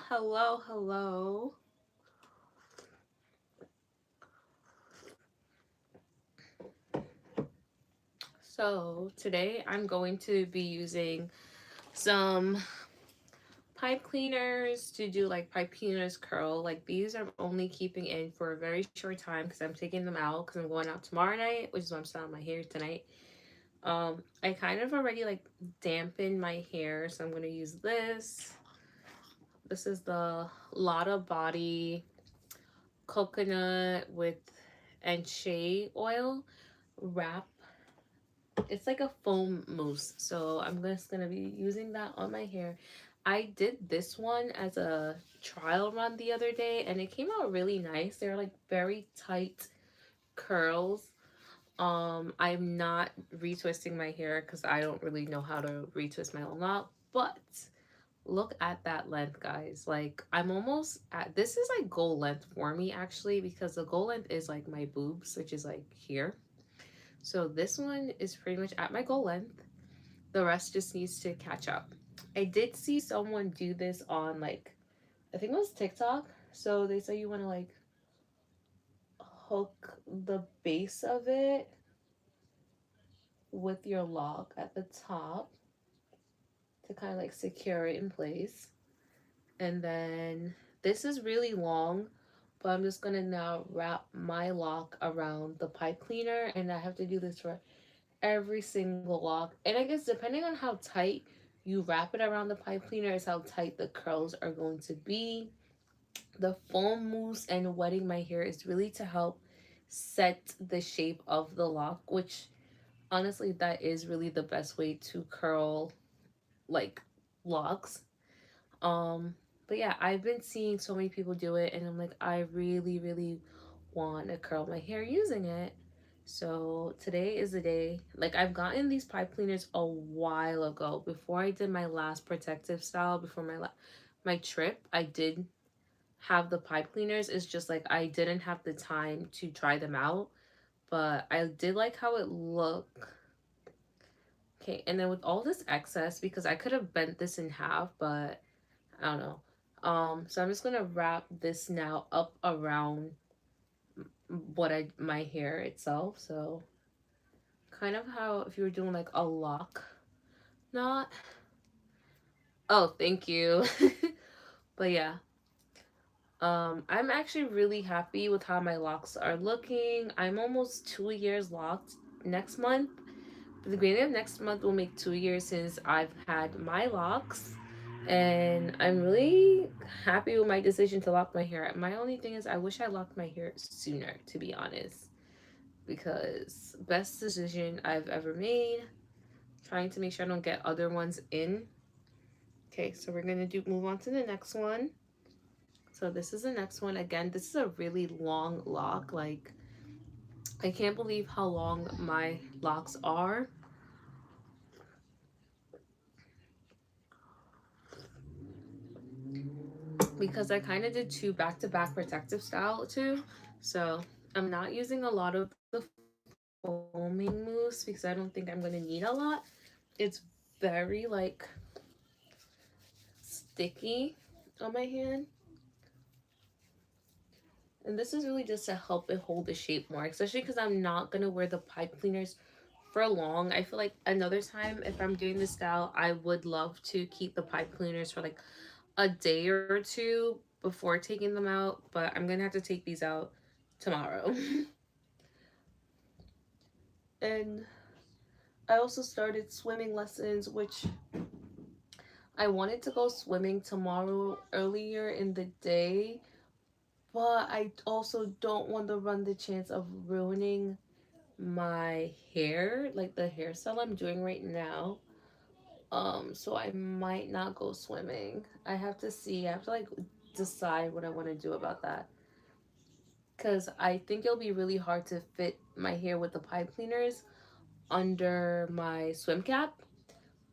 Hello. So today I'm going to be using some pipe cleaners to do like pipe cleaners curl. Like these I'm only keeping in for a very short time because I'm taking them out because I'm going out tomorrow night, which is why I'm styling my hair tonight. I kind of already like dampened my hair, so I'm gonna use this. This is the Lotta Body coconut with and shea oil wrap. It's like a foam mousse, so I'm just gonna be using that on my hair. I did this one as a trial run the other day and it came out really nice. They're like very tight curls. I'm not retwisting my hair because I don't really know how to retwist my own lock, but look at that length, guys. Like I'm almost at, this is like goal length for me actually, because the goal length is like my boobs, which is like here. So this one is pretty much at my goal length. The rest just needs to catch up. I did see someone do this on like, I think it was TikTok. So they say you want to like hook the base of it with your lock at the top to kind of like secure it in place. And then this is really long, but I'm just gonna now wrap my lock around the pipe cleaner, and I have to do this for every single lock. And I guess depending on how tight you wrap it around the pipe cleaner is how tight the curls are going to be. The foam mousse and wetting my hair is really to help set the shape of the lock, which honestly that is really the best way to curl like locks. Um but yeah, I've been seeing so many people do it and I'm like I really want to curl my hair using it. So today is the day. Like I've gotten these pipe cleaners a while ago before I did my last protective style before my trip. I did have the pipe cleaners. It's just like I didn't have the time to try them out, but I did like how it looked. Okay, and then with all this excess, because I could have bent this in half, but I don't know. So I'm just gonna wrap this now up around what I my hair itself. So kind of how if you were doing like a lock knot. Oh, thank you. But yeah, I'm actually really happy with how my locks are looking. I'm almost 2 years locked next month. The beginning of next month will make 2 years since I've had my locks. And I'm really happy with my decision to lock my hair. My only thing is I wish I locked my hair sooner, to be honest. Because best decision I've ever made. Trying to make sure I don't get other ones in. Okay, so we're gonna do move on to the next one. So this is the next one. Again, this is a really long lock. Like I can't believe how long my locks are. Because I kind of did two back-to-back protective style too. So I'm not using a lot of the foaming mousse because I don't think I'm going to need a lot. It's very like sticky on my hand. And this is really just to help it hold the shape more, especially because I'm not going to wear the pipe cleaners for long. I feel like another time if I'm doing this style, I would love to keep the pipe cleaners for like a day or two before taking them out, but I'm gonna have to take these out tomorrow. And I also started swimming lessons, which I wanted to go swimming tomorrow earlier in the day, but I also don't want to run the chance of ruining my hair, like the hairstyle I'm doing right now. So I might not go swimming. I have to see. I have to like decide what I want to do about that. Because I think it'll be really hard to fit my hair with the pipe cleaners under my swim cap.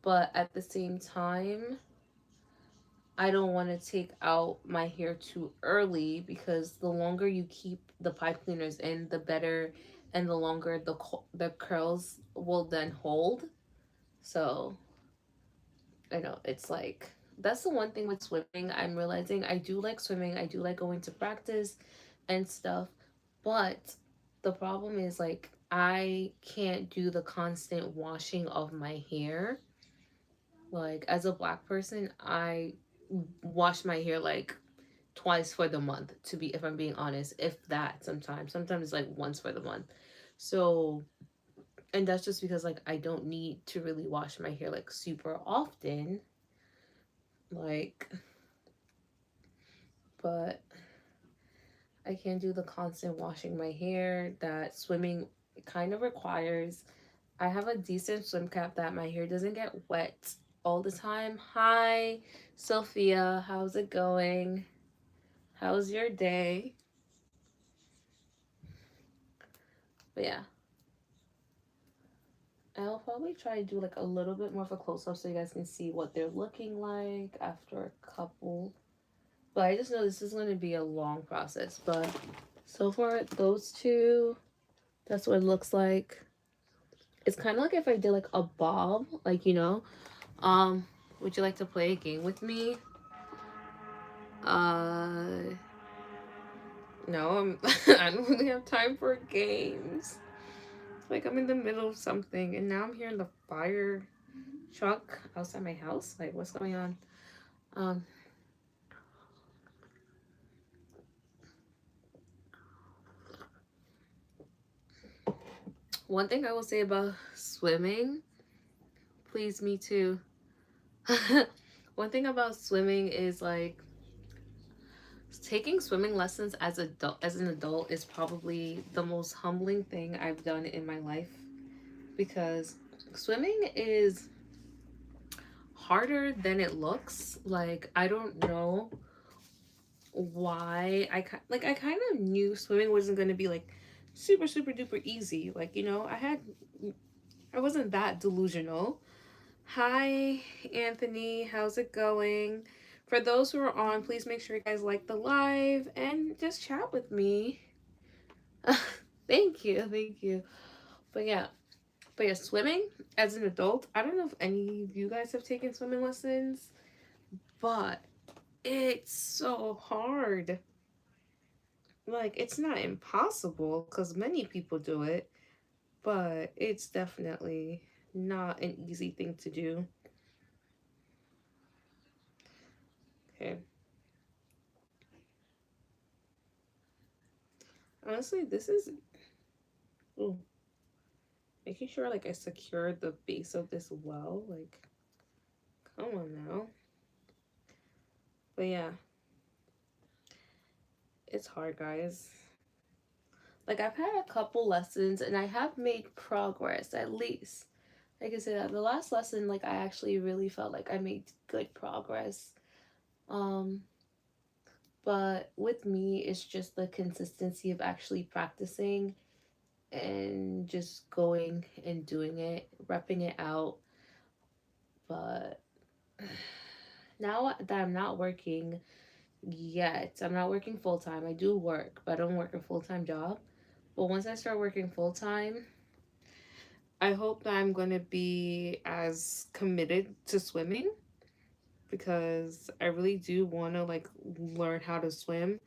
But at the same time, I don't want to take out my hair too early because the longer you keep the pipe cleaners in, the better and the longer the curls will then hold. So I know it's like that's the one thing with swimming. I'm realizing I do like swimming. I do like going to practice and stuff. But the problem is like I can't do the constant washing of my hair. Like as a black person, I wash my hair like twice for the month to be, if I'm being honest, if that. Sometimes it's like once for the month. So, and that's just because like I don't need to really wash my hair like super often, like, but I can't do the constant washing my hair that swimming kind of requires. I have a decent swim cap that my hair doesn't get wet all the time. Hi, Sophia, how's it going? How's your day? But yeah, I'll probably try to do like a little bit more of a close up so you guys can see what they're looking like after a couple. But I just know this is going to be a long process. But so far, those two, that's what it looks like. It's kind of like if I did like a bob, like, um, would you like to play a game with me? Uh, no, I don't really have time for games. Like I'm in the middle of something, and now I'm hearing the fire truck outside my house. Like, what's going on? Um, One thing I will say about swimming, please, me too. One thing about swimming is like taking swimming lessons as an adult is probably the most humbling thing I've done in my life, because swimming is harder than it looks. Like I don't know why I kind of knew swimming wasn't going to be like super duper easy. Like, I wasn't that delusional. Hi, Anthony. How's it going? For those who are on, please make sure you guys like the live and just chat with me. Thank you. Thank you. But yeah. But yeah, swimming as an adult, I don't know if any of you guys have taken swimming lessons, but it's so hard. Like, it's not impossible because many people do it, but it's definitely not an easy thing to do. Okay. Honestly, this is, ooh, making sure like I secure the base of this well. Like, come on now. But yeah, it's hard, guys. Like, I've had a couple lessons and I have made progress at least. Like I said, the last lesson, like, I actually really felt like I made good progress. Um, but with me, it's just the consistency of actually practicing and just going and doing it, repping it out. But now that I'm not working yet, I'm not working full time. I do work, but I don't work a full time job. But once I start working full time, I hope that I'm going to be as committed to swimming, because I really do want to like learn how to swim.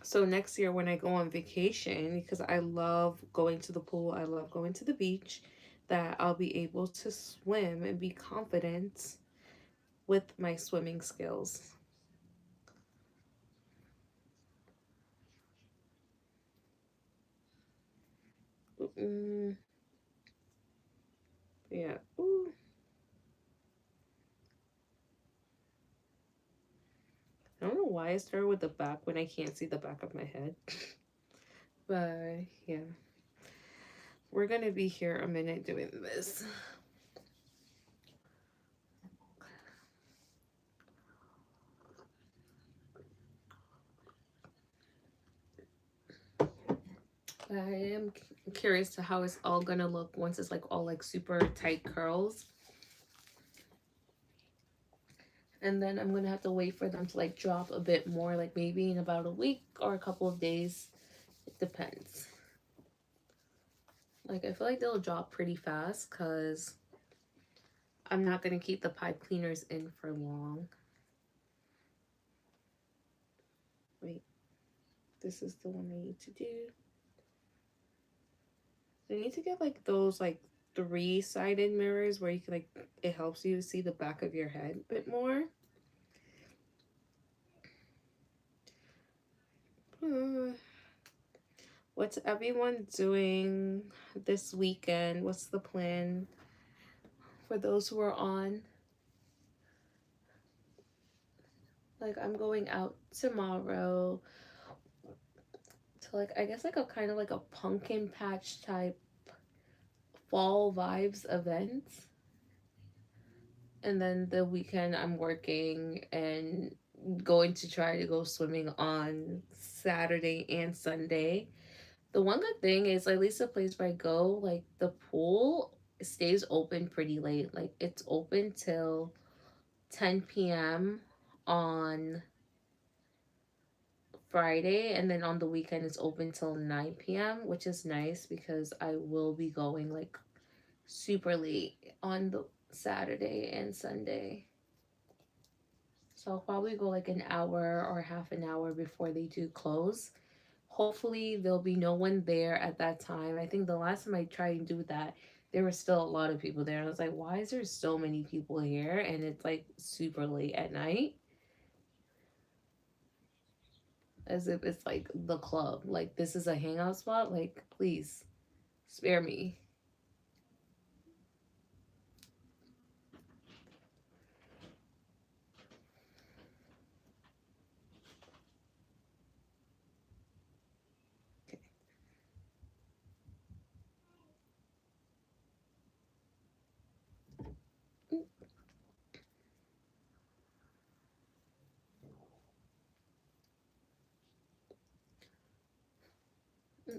So next year when I go on vacation, because I love going to the pool, I love going to the beach, that I'll be able to swim and be confident with my swimming skills. Mm, yeah. Ooh. I don't know why I started with the back when I can't see the back of my head. But yeah, we're gonna be here a minute doing this. I am curious to how it's all gonna look once it's like all like super tight curls. And then I'm gonna have to wait for them to like drop a bit more, like maybe in about a week or a couple of days. It depends. Like I feel like they'll drop pretty fast because I'm not going to keep the pipe cleaners in for long. Wait, this is the one I need to do. I need to get like those like 3-sided mirrors where you can like, it helps you see the back of your head a bit more. What's everyone doing this weekend? What's the plan for those who are on? Like, I'm going out tomorrow to like, I guess like a kind of like a pumpkin patch type fall vibes event. And then the weekend I'm working and going to try to go swimming on Saturday and Sunday. The one good thing is, at least the place where I go, like the pool stays open pretty late. Like it's open till 10 p.m. on Friday, and then on the weekend it's open till 9 p.m., which is nice because I will be going like super late on the Saturday and Sunday. So I'll probably go like an hour or half an hour before they do close. Hopefully there'll be no one there at that time. I think the last time I tried to do that, there were still a lot of people there. And I was like, why is there so many people here? And it's like super late at night. As if it's like the club. Like this is a hangout spot. Like, please spare me.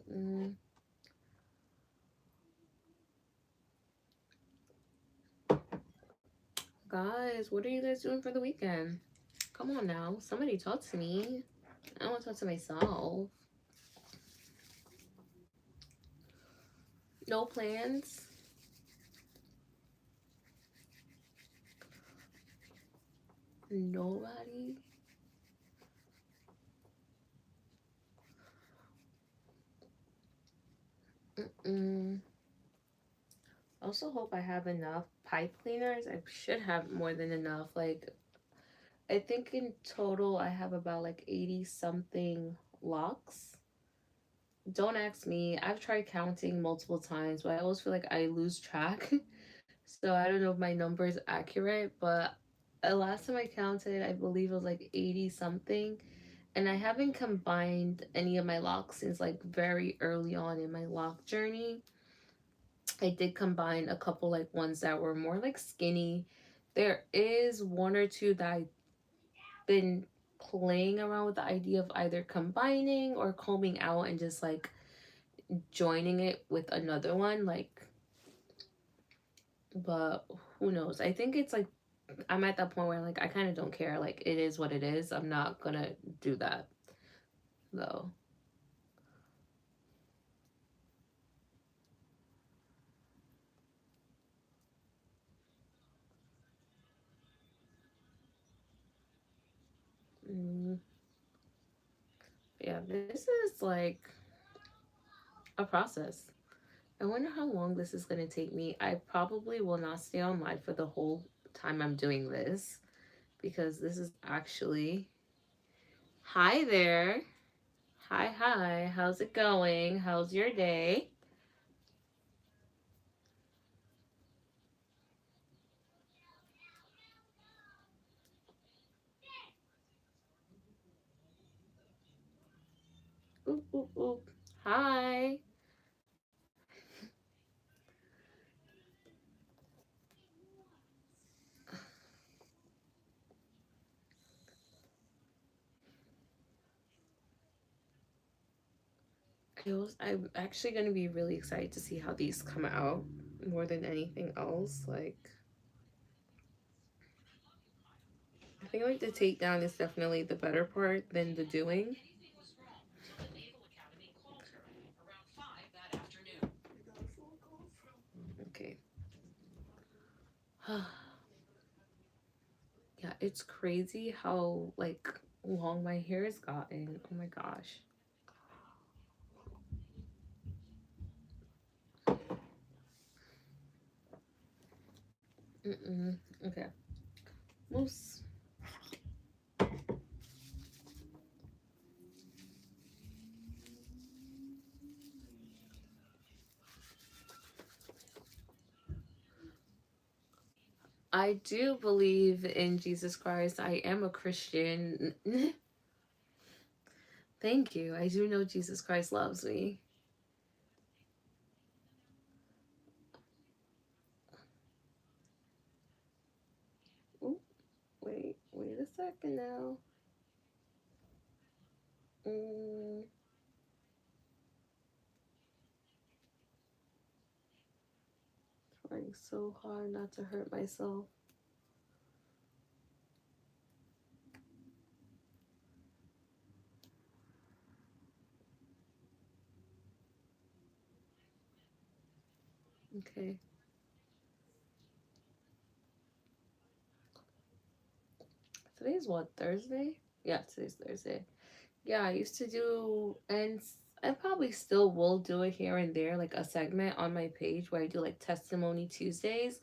Mm-mm. Guys, what are you guys doing for the weekend? Come on now. Somebody talk to me. I want to talk to myself. No plans? Nobody? Mm. Also hope I have enough pipe cleaners. I should have more than enough. Like, I think in total I have about like 80 something locs. Don't ask me. I've tried counting multiple times, but I always feel like I lose track. So I don't know if my number is accurate, but last time I counted, I believe it was like 80 something. And I haven't combined any of my locks since like very early on in my lock journey. I did combine a couple like ones that were more like skinny. There is one or two that I've been playing around with the idea of either combining or combing out and just like joining it with another one. Like, but who knows? I think it's like I'm at that point where like I kind of don't care. Like it is what it is. I'm not gonna do that though. Mm, yeah, this is like a process. I wonder how long this is gonna take me. I probably will not stay on live for the whole time I'm doing this because this is actually. Hi there. Hi, hi. How's it going? How's your day? Oop, oop, oop. Hi. I'm actually going to be really excited to see how these come out more than anything else. Like, I think like the takedown is definitely the better part than the doing. Okay. It's crazy how like long my hair has gotten. Oh my gosh. Mm-mm. Okay. Moose. I do believe in Jesus Christ. I am a Christian. Thank you. I do know Jesus Christ loves me. Ooh, wait a second now. Mm, trying so hard not to hurt myself. Okay. Today's what, Thursday? Yeah, today's Thursday. Yeah, I used to do, and I probably still will do it here and there, like a segment on my page where I do like Testimony Tuesdays,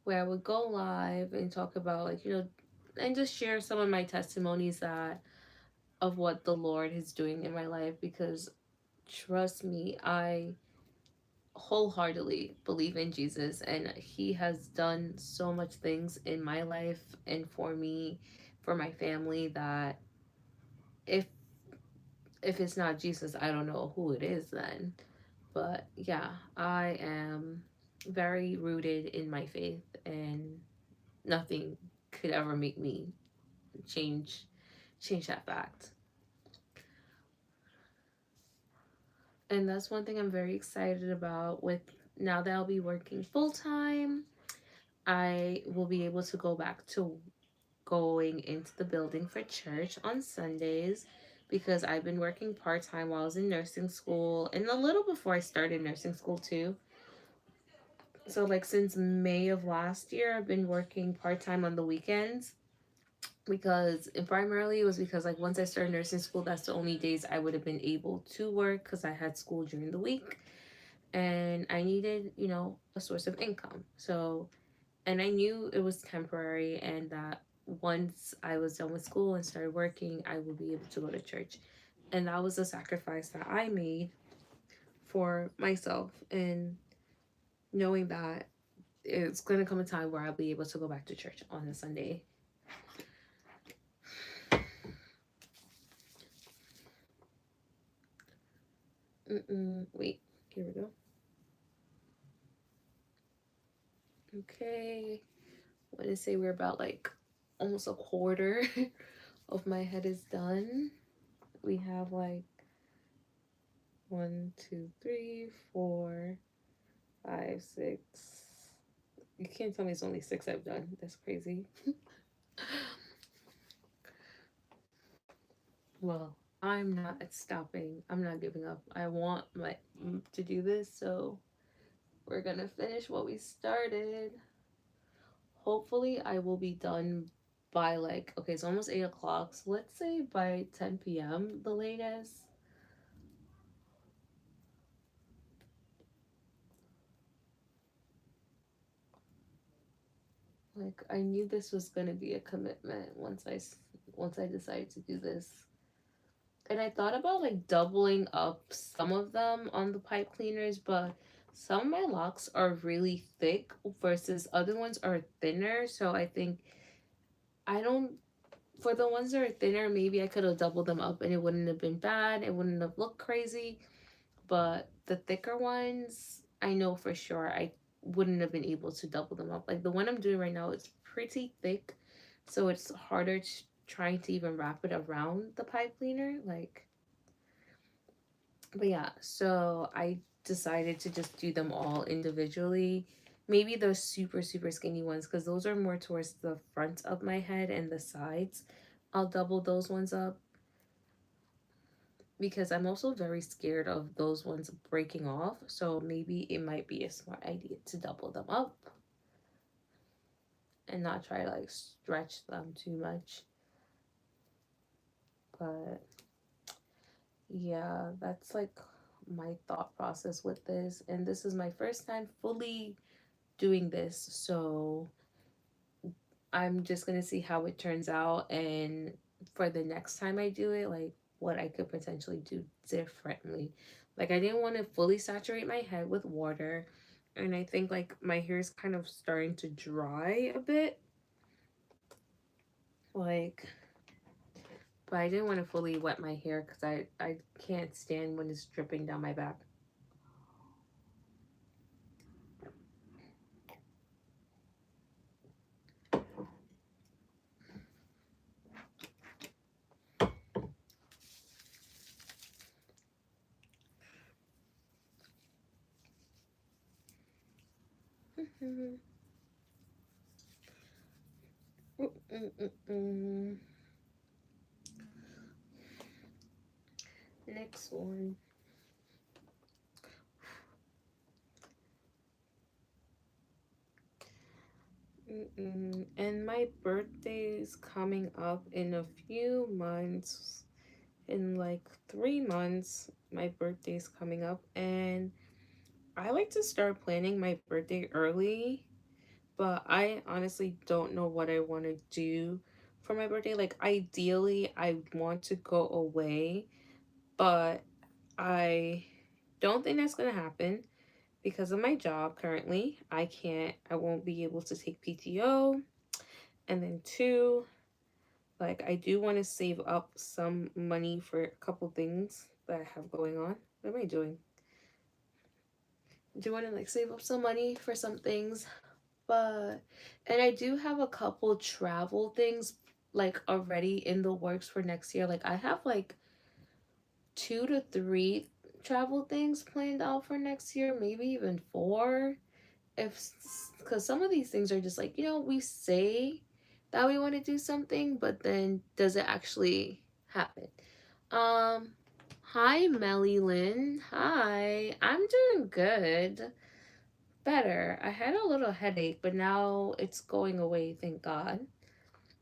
where I would go live and talk about, like, and just share some of my testimonies that of what the Lord is doing in my life. Because trust me, I wholeheartedly believe in Jesus, and He has done so much things in my life and for me, for my family, that if it's not Jesus, I don't know who it is then. But yeah, I am very rooted in my faith, and nothing could ever make me change that fact. And that's one thing I'm very excited about. With now that I'll be working full time, I will be able to go back to going into the building for church on Sundays, because I've been working part time while I was in nursing school and a little before I started nursing school too. So, like, since May of last year, I've been working part time on the weekends, because and primarily it was because, like, once I started nursing school, that's the only days I would have been able to work because I had school during the week, and I needed, a source of income. So, and I knew it was temporary, and that once I was done with school and started working, I would be able to go to church. And that was a sacrifice that I made for myself, and knowing that it's going to come a time where I'll be able to go back to church on a Sunday. Wait, here we go. Okay. I want to say we're about like almost a quarter of my head is done. We have like one, two, three, four, five, six. You can't tell me it's only six I've done. That's crazy. Well, I'm not stopping. I'm not giving up. I want my to do this, so we're gonna finish what we started. Hopefully, I will be done by like, okay, it's almost 8 o'clock. So let's say by 10 p.m. the latest. Like, I knew this was gonna be a commitment once I decided to do this. And I thought about like doubling up some of them on the pipe cleaners, but some of my locks are really thick versus other ones are thinner. So I think I don't, for the ones that are thinner, maybe I could have doubled them up and it wouldn't have been bad. It wouldn't have looked crazy. But the thicker ones, I know for sure I wouldn't have been able to double them up. Like the one I'm doing right now is pretty thick, so it's harder trying to even wrap it around the pipe cleaner. Like, but yeah, so I decided to just do them all individually. Maybe those super, super skinny ones, because those are more towards the front of my head and the sides. I'll double those ones up, because I'm also very scared of those ones breaking off. So maybe it might be a smart idea to double them up. and not try to like stretch them too much. But yeah, that's like my thought process with this. And this is my first time fully doing this. So I'm just going to see how it turns out. And for the next time I do it, like what I could potentially do differently. Like, I didn't want to fully saturate my head with water. And I think like my hair is kind of starting to dry a bit. Like, but I didn't want to fully wet my hair because I can't stand when it's dripping down my back. Next one. And my birthday is coming up in a few months. In like 3 months, my birthday is coming up, and I like to start planning my birthday early, but I honestly don't know what I want to do for my birthday. Like, ideally, I want to go away, but I don't think that's going to happen because of my job currently. I won't be able to take PTO. And then, two, like, I do want to save up some money for a couple things that I have going on. What am I doing? Do want to like save up some money for some things, but and I do have a couple travel things like already in the works for next year. Like, I have like 2 to 3 travel things planned out for next year, maybe even 4. If because some of these things are just like, we say that we want to do something, but then does it actually happen? Um, Hi Melly Lynn. Hi, I'm doing good. Better. I had a little headache, but now it's going away, thank God.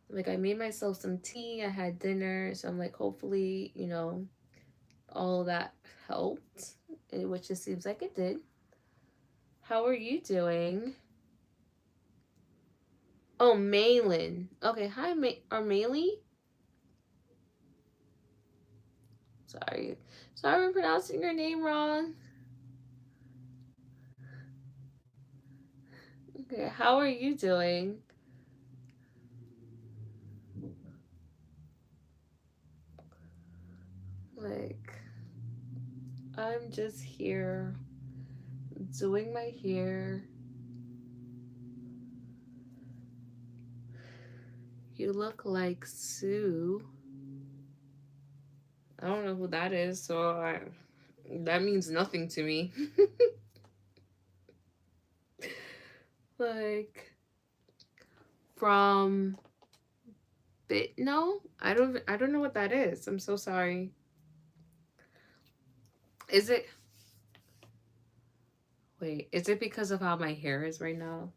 Like, I made myself some tea, I had dinner, so I'm like, hopefully, all that helped, which it seems like it did. How are you doing? Oh, Malin. Okay, hi, or Maylee? Sorry. Sorry for pronouncing your name wrong. Okay, how are you doing? Like, I'm just here doing my hair. You look like Sue. I don't know who that is, so that means nothing to me. Like, from Bit no, I don't know what that is. I'm so sorry. Is it Wait, is it because of how my hair is right now?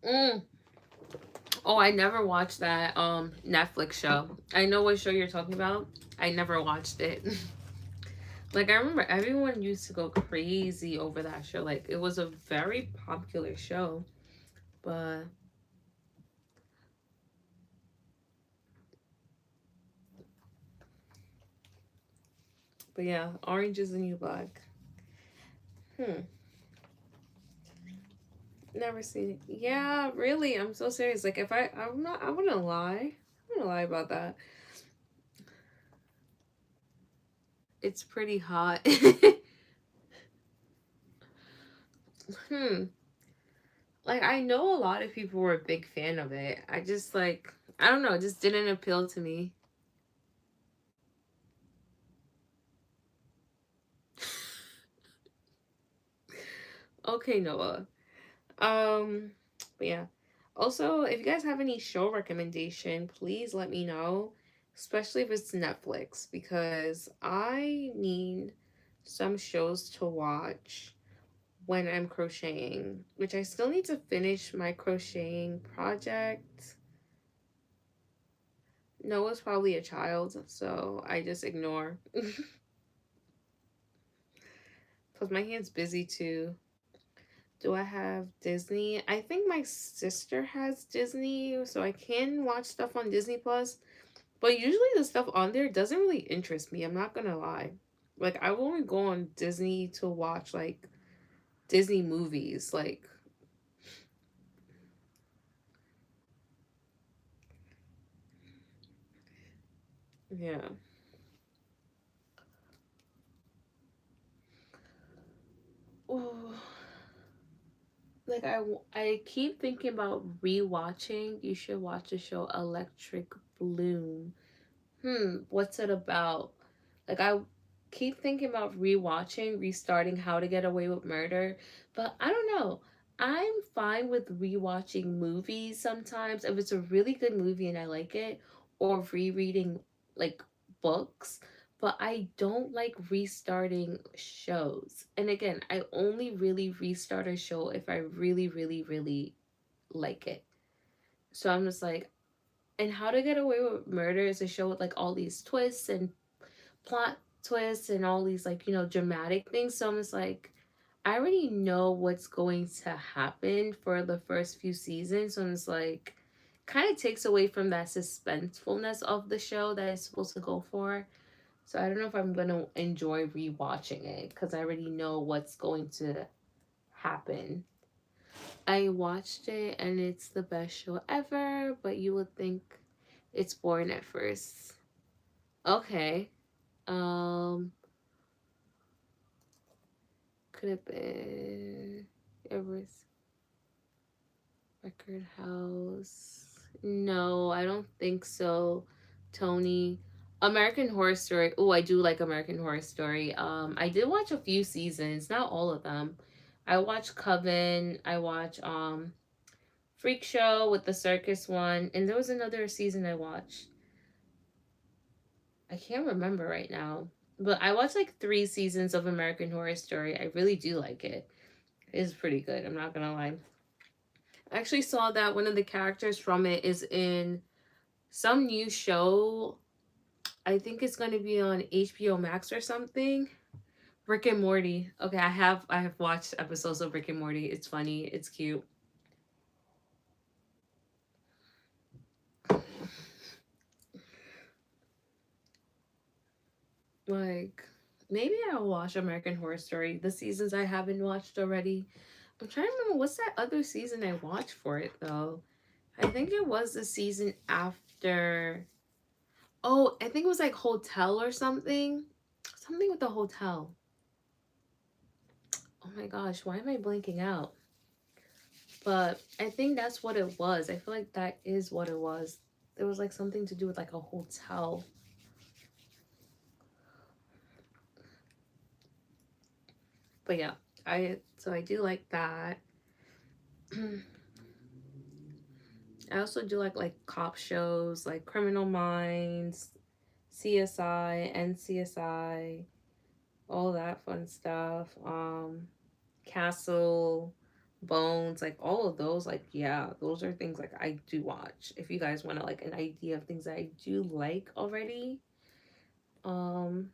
Mm. Oh, I never watched that Netflix show. I know what show you're talking about. I never watched it. Like, I remember everyone used to go crazy over that show. Like, it was a very popular show. But yeah, Orange is the New Black. Hmm. Never seen it. Yeah, really. I'm so serious. Like, if I'm not, I wouldn't lie. I wouldn't lie about that. It's pretty hot. Hmm. Like, I know a lot of people were a big fan of it. I just like, I don't know, it just didn't appeal to me. Okay, Noah. But yeah. Also, if you guys have any show recommendation, please let me know. especially if it's Netflix, because I need some shows to watch when I'm crocheting, which I still need to finish my crocheting project. Noah's probably a child, so I just ignore. Plus, my hand's busy too. Do I have Disney? I think my sister has Disney, so I can watch stuff on Disney Plus. But usually the stuff on there doesn't really interest me. I'm not gonna lie. Like I will only go on Disney to watch like Disney movies. Like yeah. Ooh. Like I keep thinking about rewatching. You should watch the show Electric Bloom. What's it about? Like I keep thinking about rewatching, restarting How to Get Away with Murder, but I don't know. I'm fine with rewatching movies sometimes if it's a really good movie and I like it, or rereading like books, but I don't like restarting shows. And again, I only really restart a show if I really, really, really like it. So I'm just like, and How to Get Away with Murder is a show with like all these twists and plot twists and all these like, dramatic things. So I'm just like, I already know what's going to happen for the first few seasons. So I'm just like, kind of takes away from that suspensefulness of the show that it's supposed to go for. So I don't know if I'm going to enjoy rewatching it because I already know what's going to happen. I watched it and it's the best show ever, but you would think it's boring at first. Okay. Um, could have been Everest Record House. No, I don't think so. Tony. American Horror Story. Oh, I do like American Horror Story. I did watch a few seasons, not all of them. I watched Coven. I watched Freak Show with the circus one, and there was another season I watched. I can't remember right now. But I watched like 3 seasons of American Horror Story. I really do like it. It's pretty good, I'm not gonna lie. I actually saw that one of the characters from it is in some new show. I think it's gonna be on HBO Max or something. Rick and Morty. Okay, I have watched episodes of Rick and Morty. It's funny, it's cute. Like maybe I'll watch American Horror Story, the seasons I haven't watched already. I'm trying to remember what's that other season I watched for it though. I think it was the season after. Oh, I think it was like Hotel or something. Something with the hotel. Oh my gosh, why am I blanking out? But I think that's what it was. I feel like that is what it was. There was like something to do with like a hotel. But yeah, I do like that. I also do like cop shows like Criminal Minds, CSI, NCSI, all that fun stuff. Castle, Bones, like all of those, like yeah, those are things like I do watch. If you guys want to like an idea of things that I do like already. Um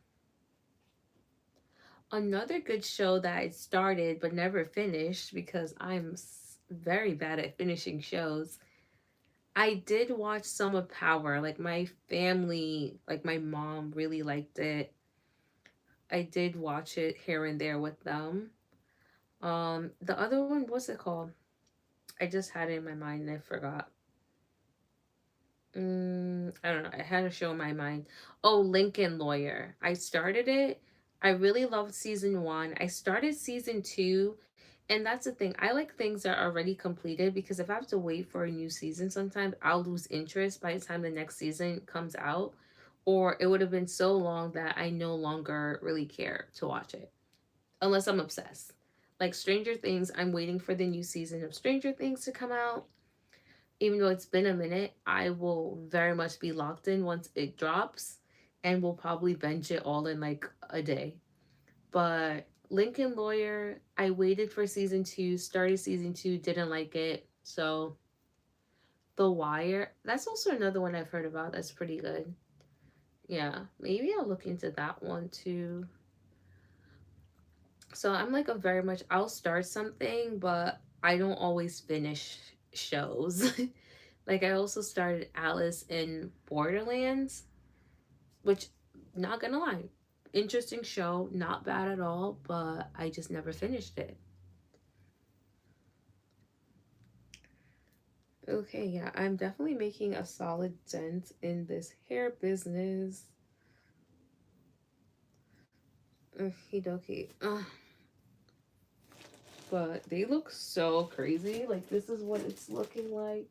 Another good show that I started but never finished because very bad at finishing shows. I did watch some of Power. Like my family, like my mom really liked it. I did watch it here and there with them. The other one, what's it called? I just had it in my mind and I forgot. I don't know. I had a show in my mind. Oh, Lincoln Lawyer. I started it. I really loved season one. I started season two, and that's the thing. I like things that are already completed because if I have to wait for a new season, sometimes I'll lose interest by the time the next season comes out, or it would have been so long that I no longer really care to watch it unless I'm obsessed. Like Stranger Things, I'm waiting for the new season of Stranger Things to come out. Even though it's been a minute, I will very much be locked in once it drops and will probably binge it all in like a day. But Lincoln Lawyer, I waited for season two, started season two, didn't like it. So The Wire, that's also another one I've heard about that's pretty good. Yeah, maybe I'll look into that one too. So I'm like a very much, I'll start something, but I don't always finish shows. Like I also started Alice in Borderlands, which, not gonna lie, interesting show, not bad at all, but I just never finished it. Okay, yeah, I'm definitely making a solid dent in this hair business. Okie dokie. But they look so crazy. Like, this is what it's looking like.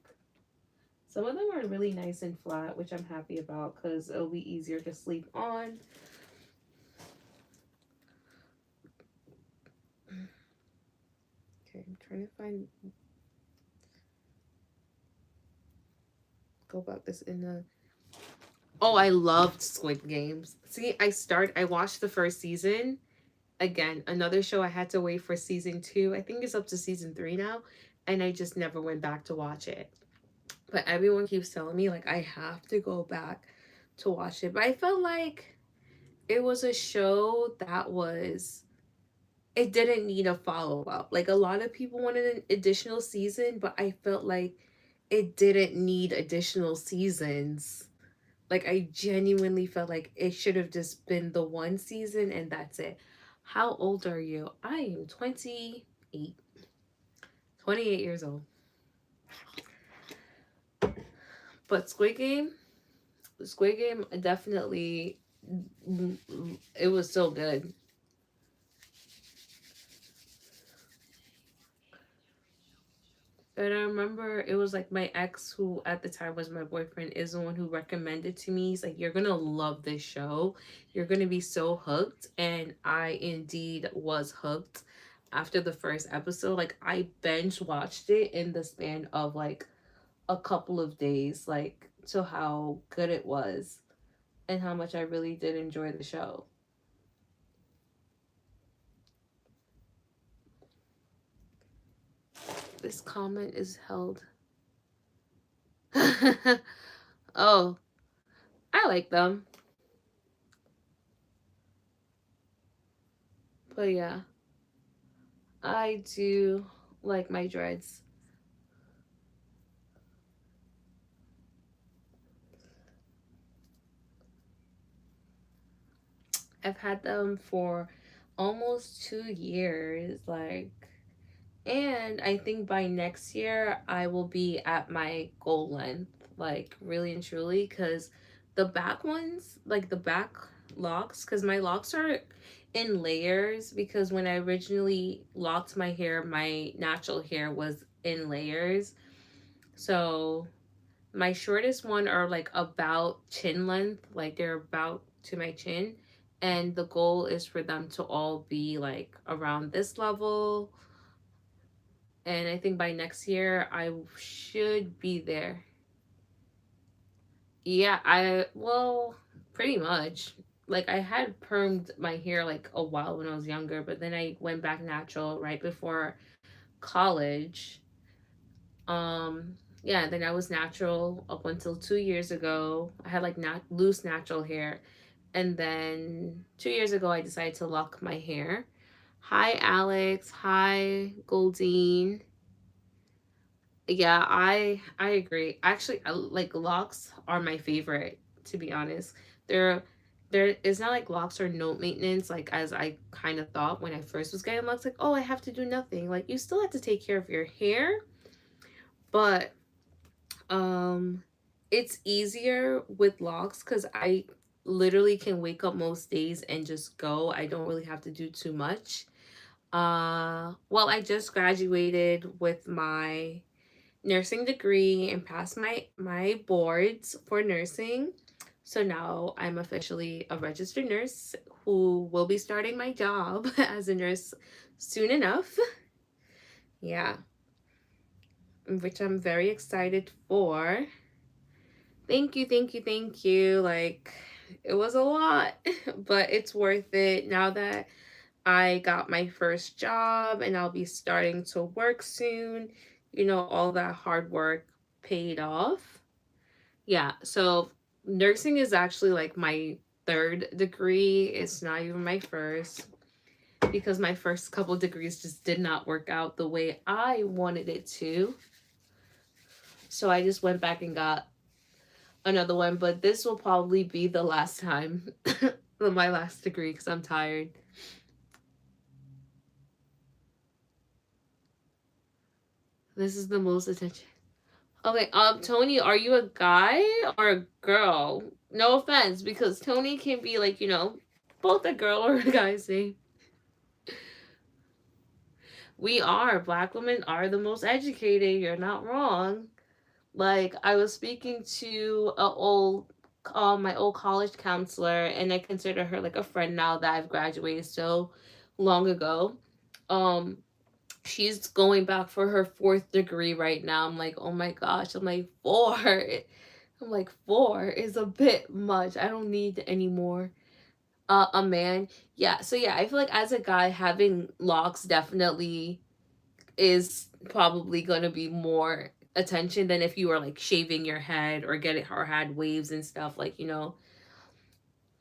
Some of them are really nice and flat, which I'm happy about because it'll be easier to sleep on. Okay, I'm trying to find, go about this in the. Oh, I loved Squid Games. See, I watched the first season. Again, another show I had to wait for season two. I think it's up to season three now. And I just never went back to watch it. But everyone keeps telling me, like, I have to go back to watch it. But I felt like it was a show that was, it didn't need a follow up. Like, a lot of people wanted an additional season, but I felt like it didn't need additional seasons. Like, I genuinely felt like it should have just been the one season and that's it. How old are you? I am 28. 28 years old. But Squid Game definitely, it was so good. And I remember it was like my ex, who at the time was my boyfriend, is the one who recommended to me. He's like, "You're gonna love this show. You're gonna be so hooked." And I indeed was hooked after the first episode. Like, I binge watched it in the span of like a couple of days, like, to how good it was and how much I really did enjoy the show. This comment is held. Oh, I like them. But yeah, I do like my dreads. I've had them for almost 2 years. Like, and I think by next year I will be at my goal length, like, really and truly, because the back ones, like the back locks, because my locks are in layers, because when I originally locked my hair, my natural hair was in layers. So my shortest one are like about chin length, like they're about to my chin. And the goal is for them to all be like around this level. And I think by next year I should be there. Yeah, well, pretty much. Like, I had permed my hair like a while when I was younger, but then I went back natural right before college. Um, yeah, then I was natural up until 2 years ago. I had like not loose natural hair. And then 2 years ago, I decided to lock my hair. Hi, Alex. Hi, Goldine. Yeah, I agree. Actually, like, locks are my favorite, to be honest. They're it's not like locks are no maintenance, like as I kind of thought when I first was getting locks. Like, oh, I have to do nothing. Like, you still have to take care of your hair, but um, it's easier with locks because I literally can wake up most days and just go. I don't really have to do too much. Well, I just graduated with my nursing degree and passed my boards for nursing. So now I'm officially a registered nurse who will be starting my job as a nurse soon enough. Yeah. which I'm very excited for. Thank you, thank you, thank you. Like, it was a lot, but it's worth it now that I got my first job and I'll be starting to work soon. You know, all that hard work paid off. Yeah, so nursing is actually like my third degree. It's not even my first because my first couple degrees just did not work out the way I wanted it to. So I just went back and got another one, but this will probably be the last time, my last degree, because I'm tired. This is the most attention. Okay, Tony, are you a guy or a girl? No offense, because Tony can be like, both a girl or a guy's name. We are. Black women are the most educated. You're not wrong. Like, I was speaking to my old college counselor, and I consider her like a friend now that I've graduated so long ago. Um, she's going back for her fourth degree right now. I'm like, oh my gosh. I'm like, four. I'm like, four is a bit much. I don't need any more. A man. Yeah. So yeah, I feel like as a guy, having locks definitely is probably going to be more attention than if you were like shaving your head or getting or had waves and stuff like.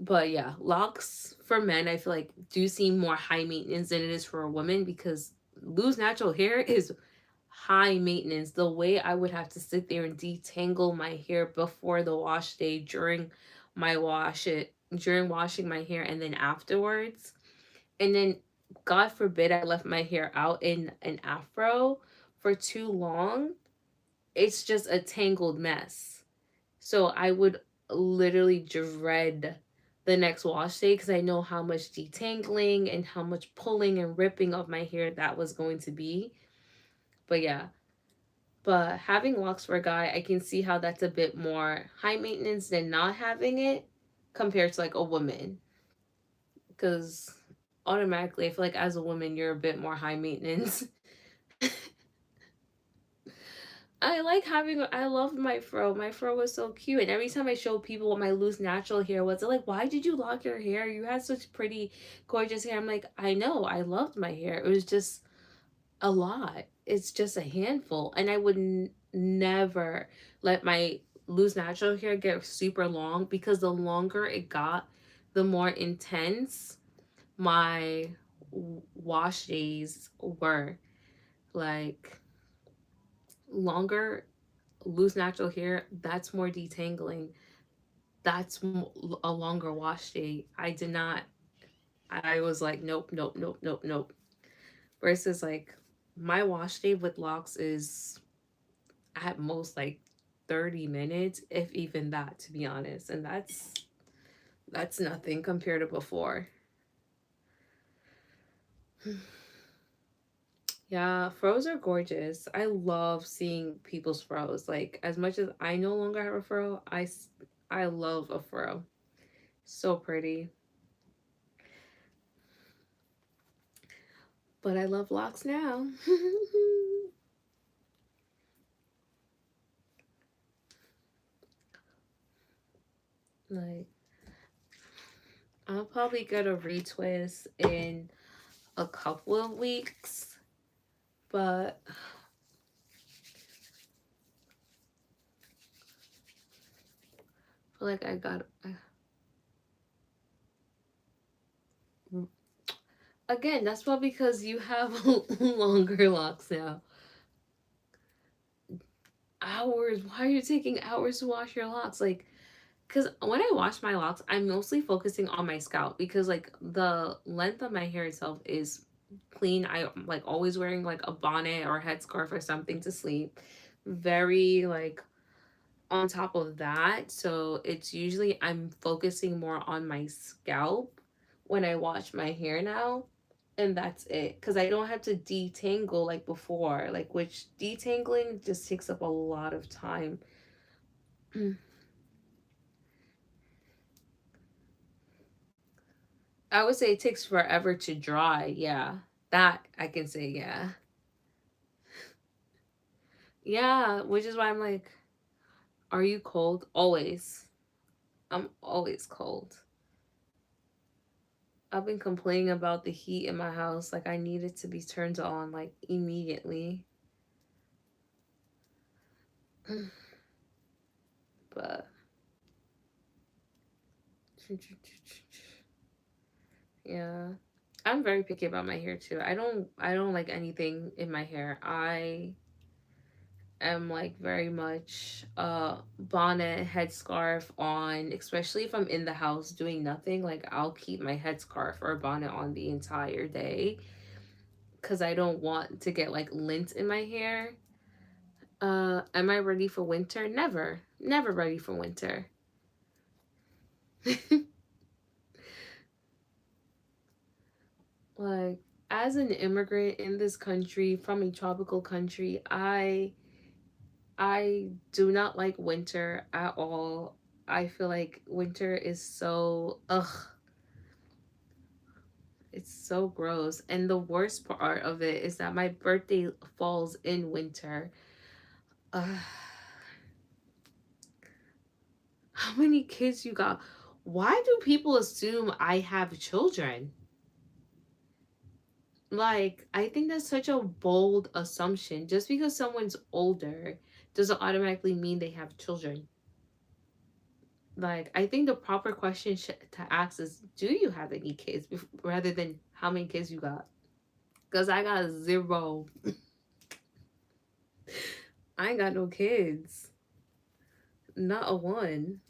But yeah, locks for men I feel like do seem more high maintenance than it is for a woman because lose natural hair is high maintenance. The way I would have to sit there and detangle my hair before the wash day, during washing my hair, and then afterwards, and then God forbid I left my hair out in an afro for too long, it's just a tangled mess. So I would literally dread the next wash day because I know how much detangling and how much pulling and ripping of my hair that was going to be. But yeah, but having locks for a guy, I can see how that's a bit more high maintenance than not having it compared to like a woman. Because automatically, I feel like as a woman, you're a bit more high maintenance. I love my fro. My fro was so cute. And every time I show people what my loose natural hair was, they're like, why did you lock your hair? You had such pretty, gorgeous hair. I'm like, I know. I loved my hair. It was just a lot. It's just a handful. And I would never let my loose natural hair get super long because the longer it got, the more intense my wash days were. Like, longer loose natural hair, that's more detangling. That's a longer wash day. I did not, I was like, nope, nope, nope, nope, nope. Versus like my wash day with locks is at most like 30 minutes, if even that, to be honest. And that's nothing compared to before. Yeah, fros are gorgeous. I love seeing people's fros. Like, as much as I no longer have a fro, I love a fro. So pretty. But I love locks now. Like, I'll probably get a retwist in a couple of weeks, but I feel like I got again. That's probably because you have longer locks now. Hours? Why are you taking hours to wash your locks? Like, because when I wash my locks, I'm mostly focusing on my scalp because like the length of my hair itself is clean. I'm like always wearing like a bonnet or a headscarf or something to sleep. Very like on top of that. So it's usually I'm focusing more on my scalp when I wash my hair now. And that's it. Because I don't have to detangle like before, like which detangling just takes up a lot of time. I would say it takes forever to dry. Yeah. That I can say, yeah. Yeah, which is why I'm like, are you cold? Always. I'm always cold. I've been complaining about the heat in my house. Like, I need it to be turned on, like, immediately. But, yeah. I'm very picky about my hair too. I don't like anything in my hair. I am like very much bonnet, headscarf on, especially if I'm in the house doing nothing. Like, I'll keep my headscarf or bonnet on the entire day because I don't want to get like lint in my hair. Am I ready for winter? Never. Never ready for winter. Like, as an immigrant in this country from a tropical country, I do not like winter at all. I feel like winter is so ugh, it's so gross. And the worst part of it is that my birthday falls in winter. Ugh. How many kids you got? Why do people assume I have children? Like, I think that's such a bold assumption. Just because someone's older doesn't automatically mean they have children. Like, I think the proper question to ask is, do you have any kids, rather than how many kids you got? Because I got zero. I ain't got no kids. Not a one.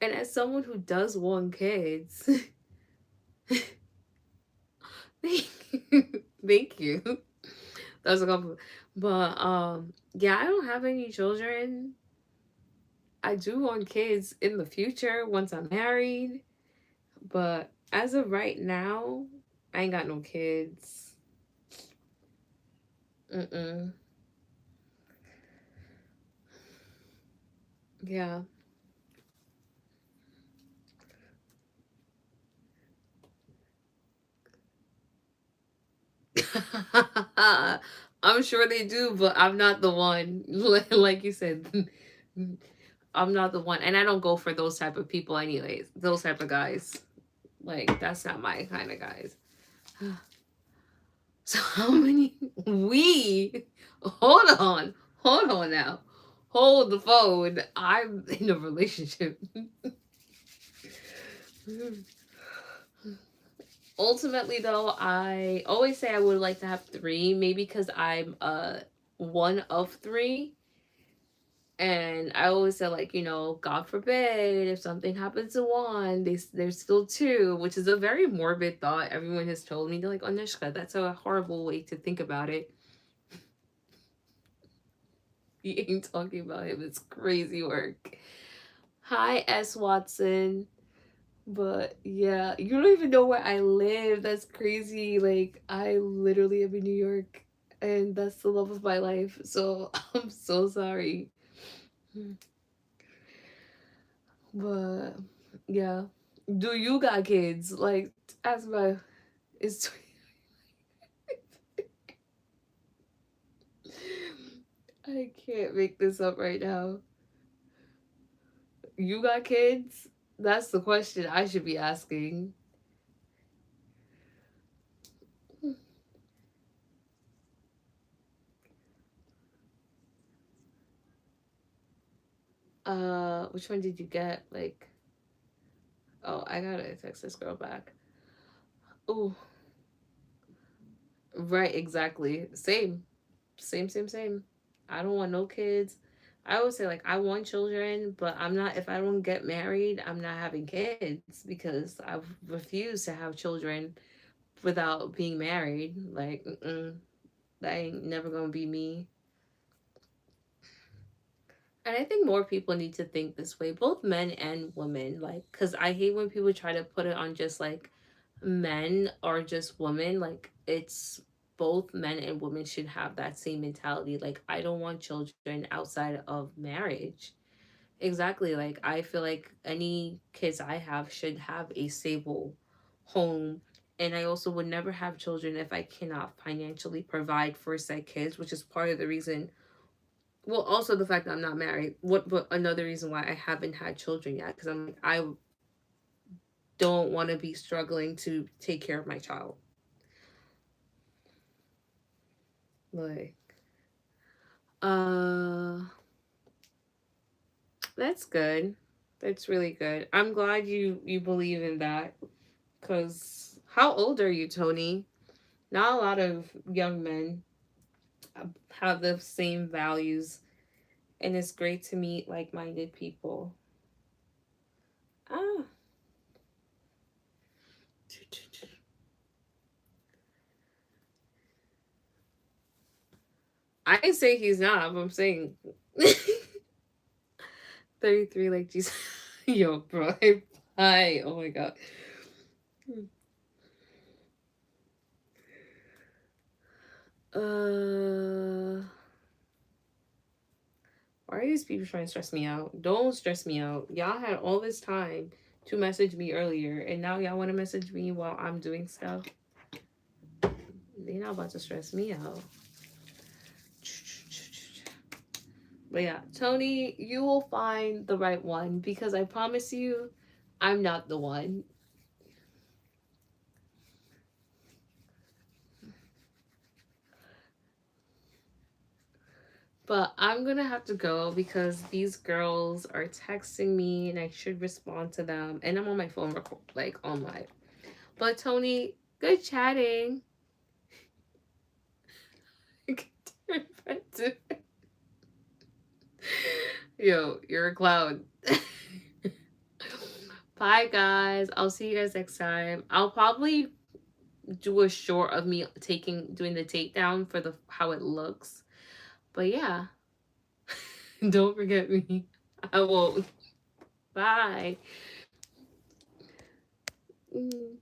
And as someone who does want kids, thank you. Thank you. That was a compliment. But yeah, I don't have any children. I do want kids in the future once I'm married. But as of right now, I ain't got no kids. Mm-mm. Yeah. I'm sure they do, but I'm not the one. Like you said, I'm not the one, and I don't go for those type of people, anyways. Those type of guys, like that's not my kind of guys. So how many? We hold on now, hold the phone. I'm in a relationship. Ultimately, though, I always say I would like to have three, maybe because I'm one of three. And I always say, like, God forbid if something happens to one, there's still two, which is a very morbid thought. Everyone has told me, they're like, Anushka, that's a horrible way to think about it. You ain't talking about him. It's crazy work. Hi, S. Watson. But yeah, you don't even know where I live. That's crazy. Like, I literally am in New York, and that's the love of my life. So I'm so sorry. But yeah. Do you got kids? Like, as my it's I can't make this up right now. You got kids? That's the question I should be asking. Which one did you get? Like, oh, I gotta text this girl back. Oh, right, exactly. Same. Same. I don't want no kids. I always say, like, I want children, but I'm not, if I don't get married, I'm not having kids because I've refused to have children without being married. Like, that ain't never gonna be me. And I think more people need to think this way, both men and women. Like, because I hate when people try to put it on just like men or just women. Like, it's both men and women should have that same mentality. Like, I don't want children outside of marriage. Exactly. Like, I feel like any kids I have should have a stable home And I also would never have children if I cannot financially provide for said kids, which is part of the reason. Well, also the fact that I'm not married. What, but another reason why I haven't had children yet, because I'm like, I don't want to be struggling to take care of my child. Like, uh, that's good. That's really good. I'm glad you believe in that. Cause how old are you, Tony? Not a lot of young men have the same values, and it's great to meet like-minded people. Ah, I didn't say he's not, but I'm saying 33 like Jesus. Yo, bro. Hi. Oh my god. Uh, why are these people trying to stress me out? Don't stress me out. Y'all had all this time to message me earlier, and now y'all want to message me while I'm doing stuff. They're not about to stress me out. But yeah, Tony, you will find the right one because I promise you, I'm not the one. But I'm gonna have to go because these girls are texting me and I should respond to them. And I'm on my phone, like on live. But Tony, good chatting. Yo, you're a clown. Bye, guys. I'll see you guys next time. I'll probably do a short of me doing the takedown for the how it looks. But yeah, don't forget me. I won't. Bye. Mm.